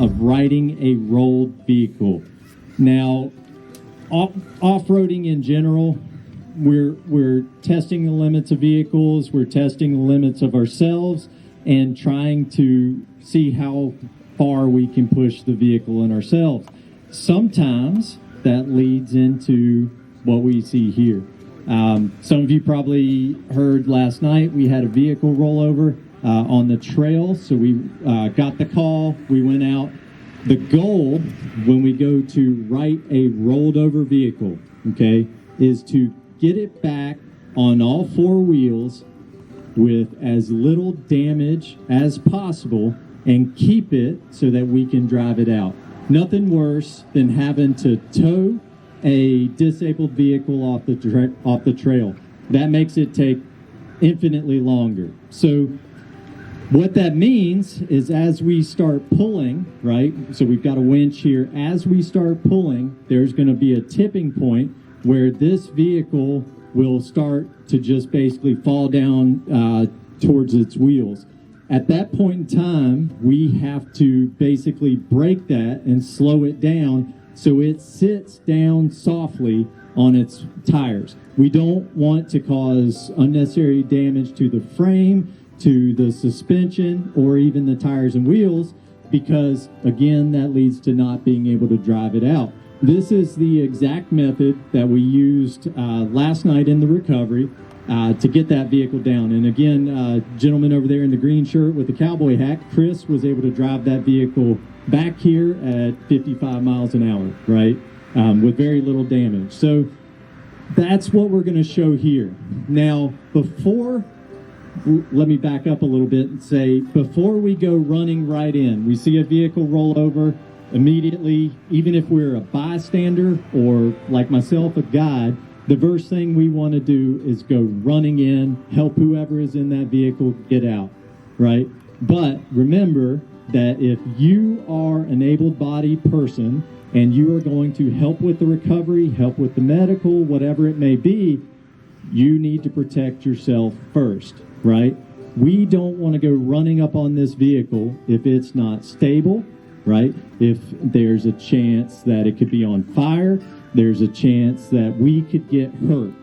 of riding a rolled vehicle. Now, off-roading in general, we're testing the limits of vehicles, we're testing the limits of ourselves, and trying to see how far we can push the vehicle and ourselves. Sometimes that leads into what we see here. Some of you probably heard last night we had a vehicle rollover on the trail, so we got the call, we went out. The goal when we go to right a rolled over vehicle, okay, is to get it back on all four wheels with as little damage as possible and keep it so that we can drive it out. Nothing worse than having to tow a disabled vehicle off the trail. That makes it take infinitely longer. So what that means is as we start pulling, right, so we've got a winch here, as we start pulling, there's going to be a tipping point where this vehicle will start to just basically fall down towards its wheels. At that point in time, we have to basically brake that and slow it down so it sits down softly on its tires. We don't want to cause unnecessary damage to the frame, to the suspension, or even the tires and wheels, because again, that leads to not being able to drive it out. This is the exact method that we used last night in the recovery to get that vehicle down. And again, gentleman over there in the green shirt with the cowboy hat, Chris, was able to drive that vehicle back here at 55 miles an hour, right? With very little damage. So that's what we're going to show here. Now, let me back up a little bit and say, before we go running right in, we see a vehicle roll over, immediately, even if we're a bystander or like myself, a guide, the first thing we want to do is go running in, help whoever is in that vehicle get out, right? But remember that if you are an able-bodied person and you are going to help with the recovery, help with the medical, whatever it may be, you need to protect yourself first, right? We don't want to go running up on this vehicle if it's not stable, right? If there's a chance that it could be on fire, there's a chance that we could get hurt,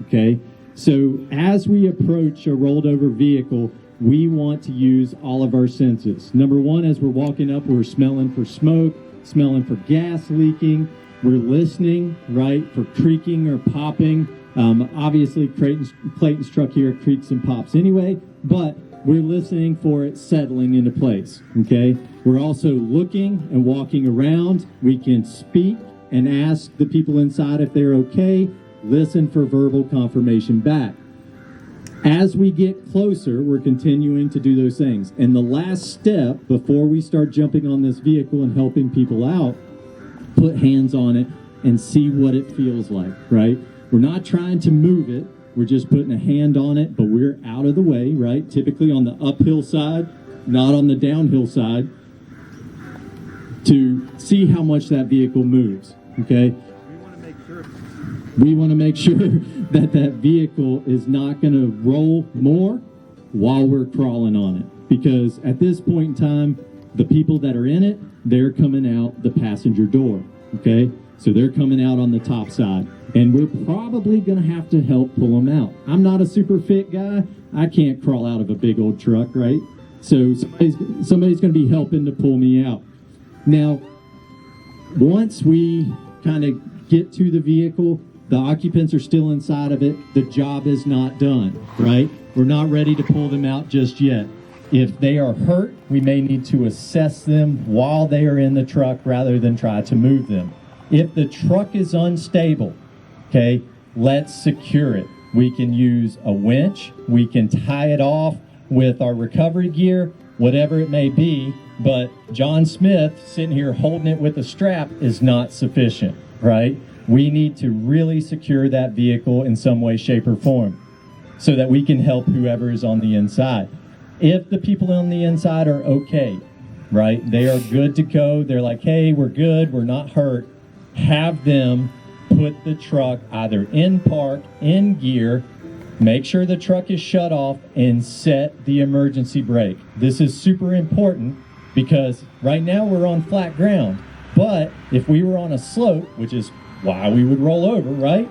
okay? So as we approach a rolled over vehicle, we want to use all of our senses. Number one, as we're walking up, we're smelling for smoke, smelling for gas leaking. We're listening, right, for creaking or popping. Obviously, Clayton's truck here creaks and pops anyway, but we're listening for it settling into place, okay? We're also looking and walking around. We can speak and ask the people inside if they're okay, listen for verbal confirmation back. As we get closer, we're continuing to do those things. And the last step before we start jumping on this vehicle and helping people out, put hands on it and see what it feels like, right? We're not trying to move it. We're just putting a hand on it, but we're out of the way, right? Typically on the uphill side, not on the downhill side, to see how much that vehicle moves, okay? We want to make sure that that vehicle is not going to roll more while we're crawling on it. Because at this point in time, the people that are in it, they're coming out the passenger door, okay? So they're coming out on the top side. And we're probably going to have to help pull them out. I'm not a super fit guy. I can't crawl out of a big old truck, right? So somebody's going to be helping to pull me out. Now, once we kind of get to the vehicle, the occupants are still inside of it. The job is not done, right? We're not ready to pull them out just yet. If they are hurt, we may need to assess them while they are in the truck rather than try to move them. If the truck is unstable, okay, let's secure it. We can use a winch. We can tie it off with our recovery gear, whatever it may be. But John Smith sitting here holding it with a strap is not sufficient, right? We need to really secure that vehicle in some way, shape, or form so that we can help whoever is on the inside. If the people on the inside are okay, right, they are good to go, they're like, hey, we're good, we're not hurt, have them put the truck either in park, in gear, make sure the truck is shut off, and set the emergency brake. This is super important because right now we're on flat ground. But if we were on a slope, which is why we would roll over, right?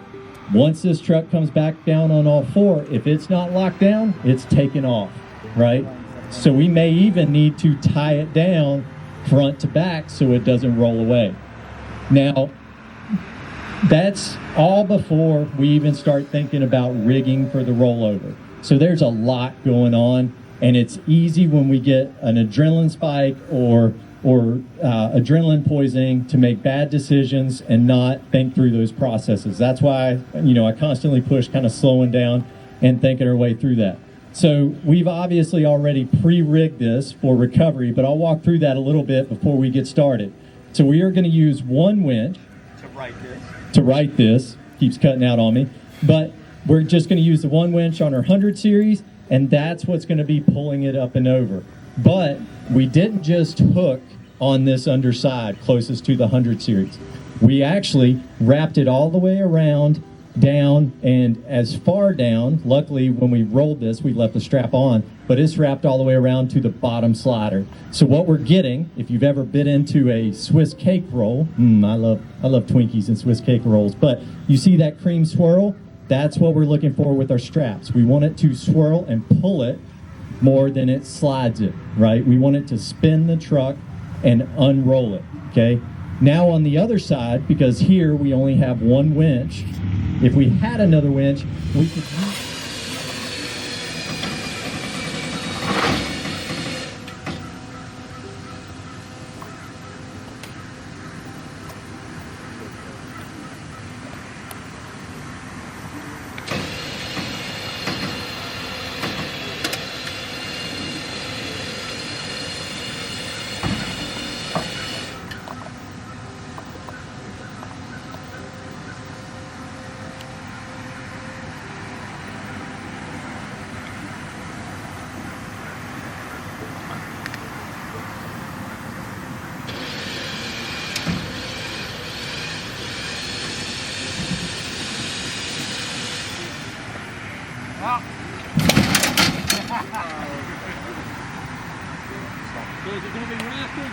Once this truck comes back down on all four, if it's not locked down, it's taken off, right? So we may even need to tie it down front to back so it doesn't roll away. Now, that's all before we even start thinking about rigging for the rollover. So there's a lot going on, and it's easy when we get an adrenaline spike or adrenaline poisoning to make bad decisions and not think through those processes. That's why, I constantly push kind of slowing down and thinking our way through that. So we've obviously already pre-rigged this for recovery, but I'll walk through that a little bit before we get started. So we are going to use one winch to right this. Keeps cutting out on me. But we're just going to use the one winch on our 100 series, and that's what's going to be pulling it up and over. But we didn't just hook on this underside closest to the 100 series. We actually wrapped it all the way around, down, and as far down. Luckily, when we rolled this, we left the strap on, but it's wrapped all the way around to the bottom slider. So what we're getting, if you've ever bit into a Swiss cake roll, I love Twinkies and Swiss cake rolls, but you see that cream swirl? That's what we're looking for with our straps. We want it to swirl and pull it more than it slides it, right? We want it to spin the truck and unroll it, okay? Now on the other side, because here we only have one winch, if we had another winch, we could use So is it going to be rafting?